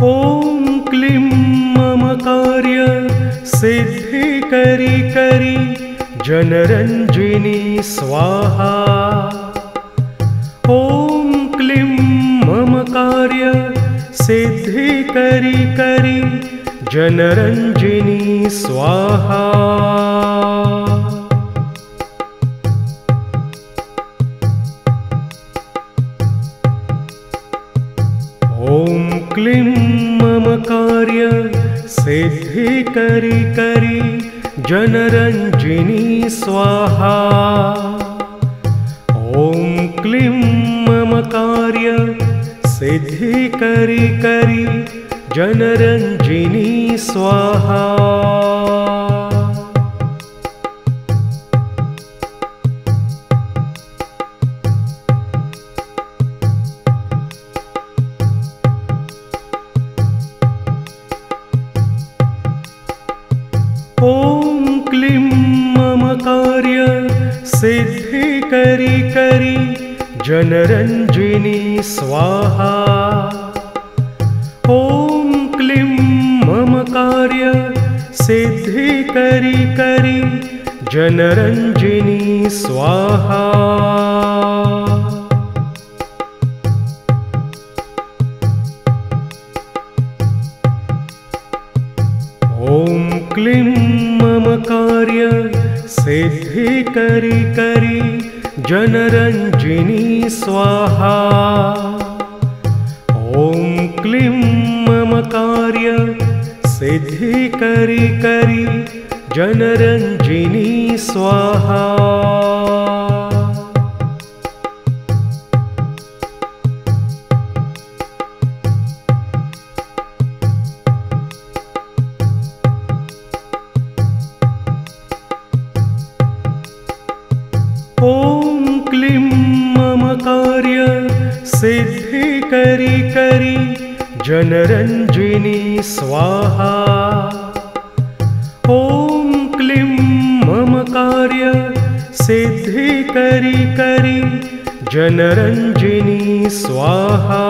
ॐ क्लीं मम कार्य सिद्धि करी करी जनरञ्जिनी स्वाहा। ॐ क्लीं मम कार्य सिद्धि करी करी जनरञ्जिनी स्वाहा। ॐ क्लीं मम कार्य सिद्धि करी करी जनरञ्जिनी स्वाहा। ॐ क्लीं मम कार्य सिद्धि करी करी जनरञ्जिनी स्वाहा। ॐ क्लीं मम कार्य सिद्धि करी करी जनरञ्जिनी स्वाहा। ॐ क्लीं मम कार्य सिद्धि करी करी जनरञ्जिनी स्वाहा। ॐ क्लीं मम कार्य सिद्धि करी करी जनरञ्जिनी स्वाहा। ॐ क्लीं मम कार्य सिद्धि करी करी जनरञ्जिनी स्वाहा। ॐ क्लीं मम कार्य सिद्धि करी करी जनरञ्जिनी स्वाहा। ॐ क्लीं मम कार्य सिद्धि करी करी जनरञ्जिनी स्वाहा।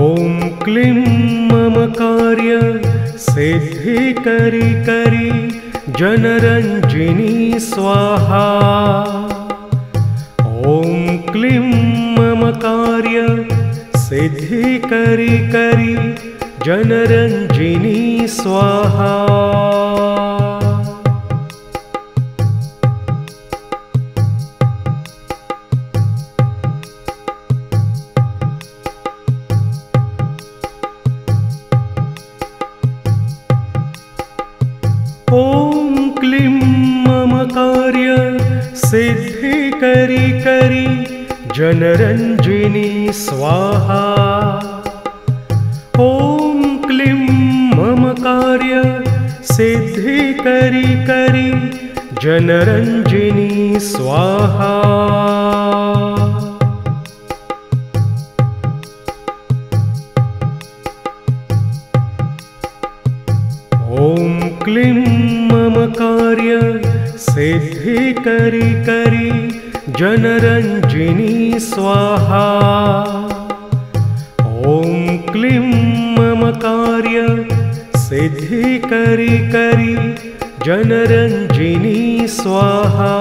ॐ क्लीं मम कार्य सिद्धि करी करी जनरञ्जिनी स्वाहा। ॐ क्लीं मम कार्य सिद्धि करी करी जनरञ्जिनी स्वाहा। ॐ क्लीं मम कार्य सिद्धि करी करी जनरञ्जिनी स्वाहा। ॐ क्लीं मम कार्य सिद्धि करी करी जनरञ्जिनी स्वाहा। ॐ क्लीं मम कार्य सिद्धि करी करी जनरञ्जिनी स्वाहा। ॐ क्लीं मम कार्य सिद्धि करी करी जनरञ्जिनी स्वाहा।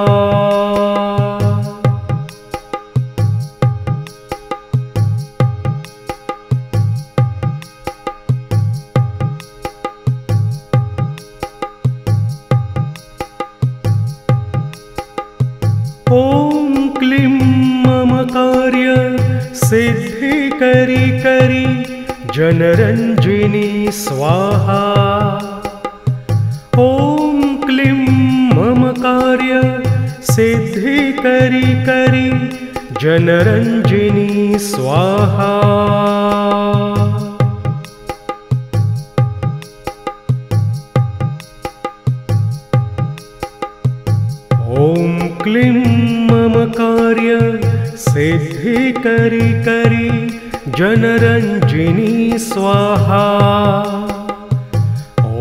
ॐ क्लीं मम कार्य सिद्धि करी करी जनरञ्जिनी स्वाहा। ॐ क्लीं मम कार्य सिद्धि करी करी जनरञ्जिनी स्वाहा। ॐ क्लीं मम कार्य सिद्धि करी करी जनरञ्जिनी स्वाहा।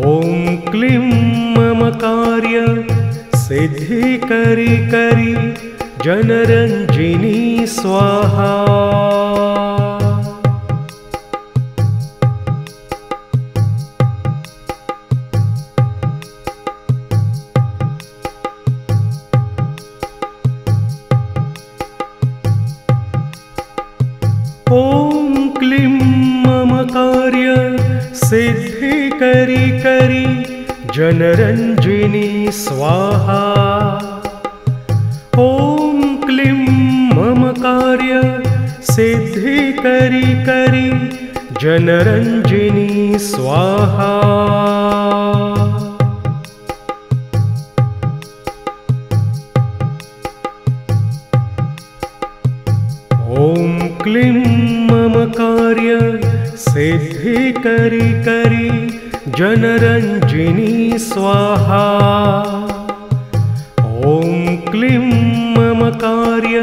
ॐ क्लीं मम कार्य सिद्धिकरी करी जनरञ्जिनी स्वाहा। ॐ क्लीं ममकार्य सिद्धिकरी करी जनरञ्जिनी स्वाहा। ॐ क्लीं ममकार्य सिद्धिकरी करी जनरञ्जिनी स्वाहा। ॐ क्लीं ममकार्य सिद्धिकरी करी जनरञ्जिनी स्वाहा। ॐ क्लीं ममकार्य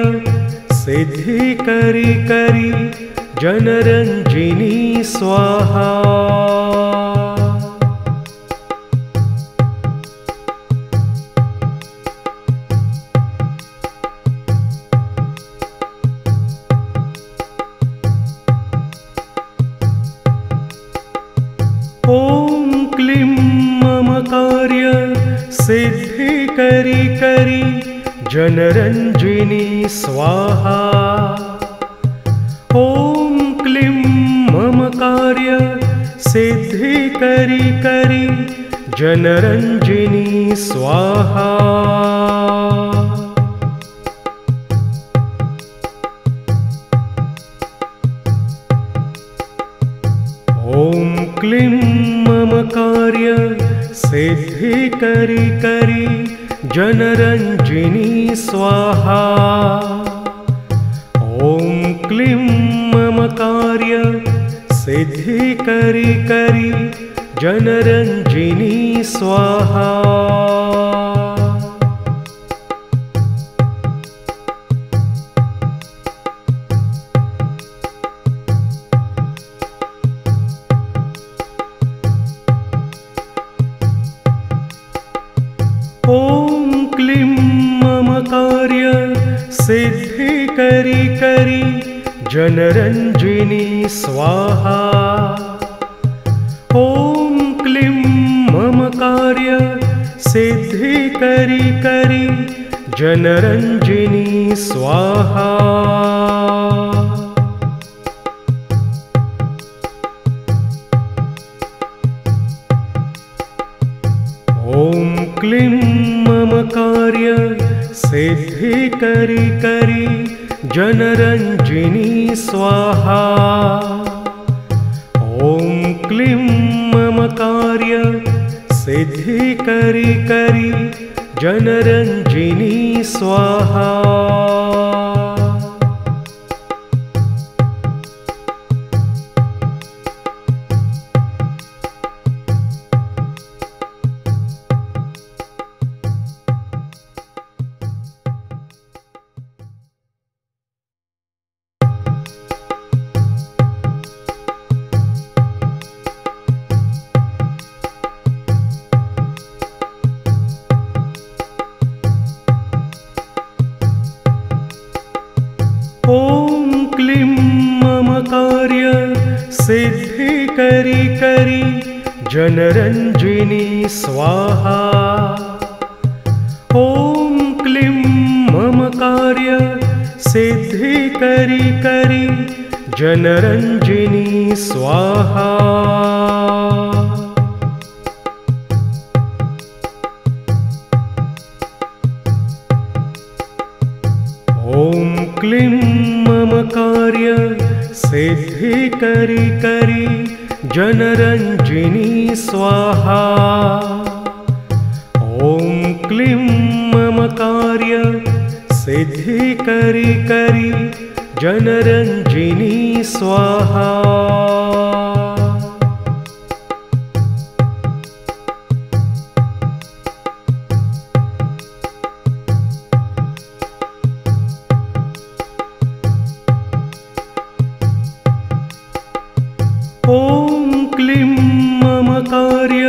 सिद्धिकरी करी जनरञ्जिनी स्वाहा। ॐ क्लीं ममकार्य सिद्धिकरी करी जनरञ्जिनी स्वाहा। ॐ क्लीं ममकार्य सिद्धिकरी करी जनरञ्जिनी स्वाहा। ॐ क्लीं ममकार्य सिद्धिकरी करी जनरञ्जिनी स्वाहा। ॐ क्लीं ममकार्य सिद्धिकरी करी जनरञ्जिनी स्वाहा। ॐ क्लीं ममकार्य सिद्धिकरी करी जनरञ्जिनी स्वाहा। ॐ क्लीं ममकार्य सिद्धिकरी करी जनरञ्जिनी स्वाहा। ॐ क्लीं ममकार्य सिद्धिकरी करी जनरञ्जिनी स्वाहा। ॐ क्लीं ममकार्य सिद्धिकरी करी जनरञ्जिनी स्वाहा। ॐ क्लीं ममकार्य सिद्धिकरी करी जनरञ्जिनी स्वाहा। ॐ क्लीं ममकार्य सिद्धिकरी करी जनरञ्जिनी स्वाहा। ॐ क्लीं ममकार्य सिद्धिकरी करी जनरञ्जिनी स्वाहा। ॐ क्लीं ममकार्य सिद्धिकरी करी जनरञ्जिनी स्वाहा। ॐ क्लीं ममकार्य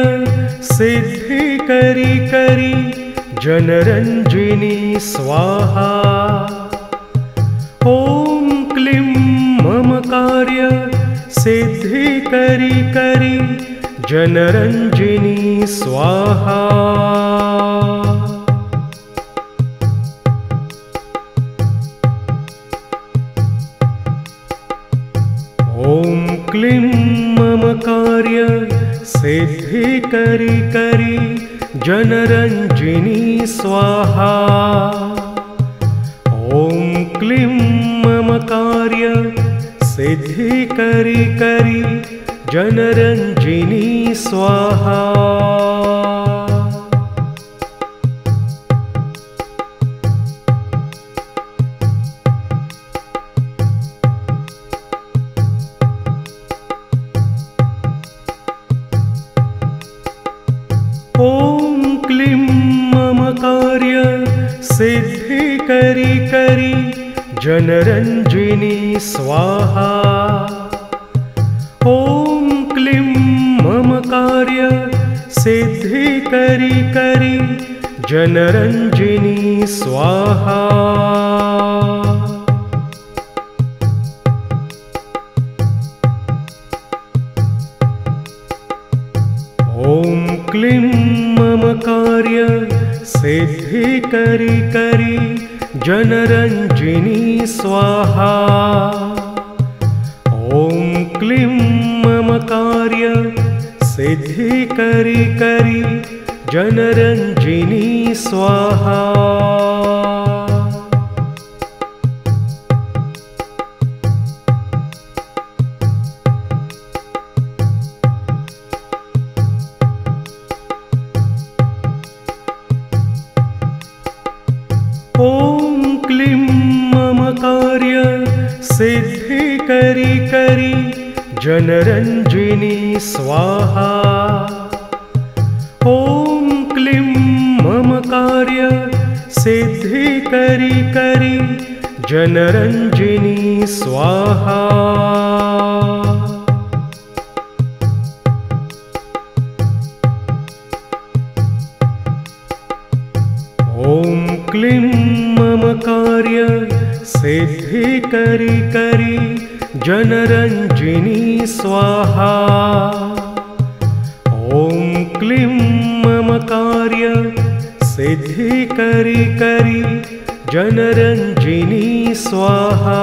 सिद्धिकरी करी जनरञ्जिनी स्वाहा। ॐ क्लीं मम कार्य सिद्धिकरी करी जनरञ्जिनी स्वाहा। ॐ क्लीं मम कार्य सिद्धिकरी करी जनरञ्जिनी स्वाहा। ॐ क्लीं मम कार्य सिद्धिकरी करी जनरञ्जिनी स्वाहा। ॐ क्लीं मम कार्य सिद्धिकरी करी जनरञ्जिनी स्वाहा। ॐ क्लीं मम कार्य सिद्धिकरी करी जनरञ्जिनी स्वाहा। ॐ क्लीं मम कार्य सिद्धिकरी करी जनरञ्जिनी स्वाहा। ॐ क्लीं मम कार्य सिद्धिकरी करी जनरञ्जिनी स्वाहा। ॐ क्लीं मम कार्य सिद्धिकरी करी जनरञ्जिनी स्वाहा। ॐ क्लीं मम कार्य सिद्धिकरी करी जनरञ्जिनी स्वाहा। ॐ क्लीं मम कार्य सिद्धिकरी करी जनरञ्जिनी स्वाहा। ॐ क्लीं मम कार्य सिद्धिकरी करी जनरञ्जिनी स्वाहा। ॐ क्लीं मम कार्य सिद्धिकरी करी जनरञ्जिनी स्वाहा। ॐ क्लीं मम कार्य सिद्धिकरी करी जनरञ्जिनी स्वाहा। ॐ क्लीं मम कार्य सिद्धिकरी करी जनरञ्जिनी स्वाहा।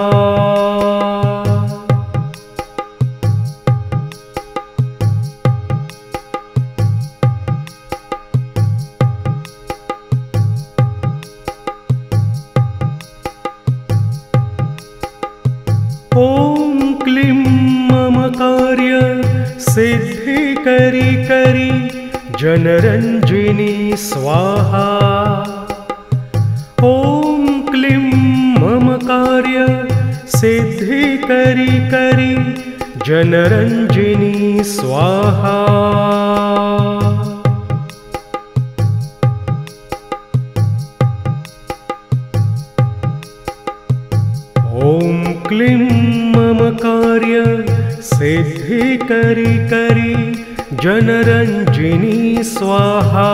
ॐ क्लीं मम कार्य सिद्धिकरी करी जनरञ्जिनी स्वाहा। ॐ क्लीं मम कार्य सिद्धिकरी करी जनरञ्जिनी स्वाहा। ॐ क्लीं मम कार्य सिद्धिकरी करी जनरञ्जिनी स्वाहा। ॐ क्लीं मम कार्य सिद्धिकरी करी जनरञ्जिनी स्वाहा। ॐ क्लीं मम कार्य सिद्धिकरी करी जनरञ्जिनी स्वाहा।